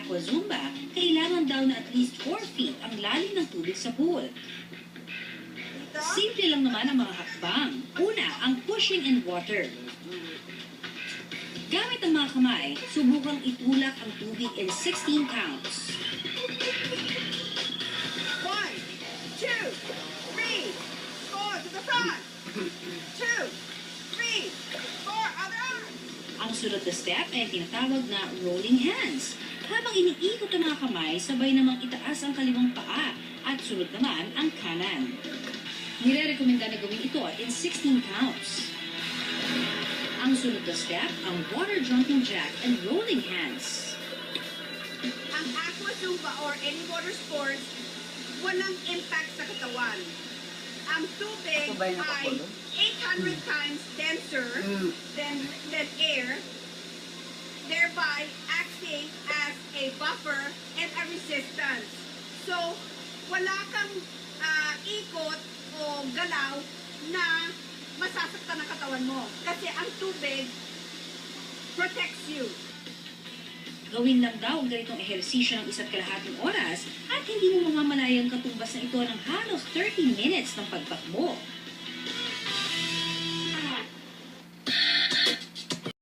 Aqua Zumba, kailangan daw na at least 4 feet ang lalim ng tubig sa pool. Simple lang naman ang mga hakbang. Una, ang pushing in water. Gamit ang mga kamay, subukang itulak ang tubig in 16 counts. 1, 2, 3, 4 to the front. 2, 3, 4, other arm. Ang sunod na step ay tinatawag na rolling hands. Habang iniikot ang mga kamay, sabay namang itaas ang kaliwang paa at sunod naman ang kanan. Nire-rekomenda na gawin ito in 16 counts. Ang sunod na step, ang water jumping jack and rolling hands. Ang aqua zumba or any water sports, walang impact sa katawan. Ang tubig ay 800 times denser than air, thereby acting as a buffer and a resistance. So, wala kang ikot o galaw na masasaktan ang katawan mo. Kasi ang tubig protects you. Gawin lang daw ang ganitong ehersisyo ng 1.5 oras at hindi mo mamamalayang katumbas na ito ng halos 30 minutes ng pagtakbo.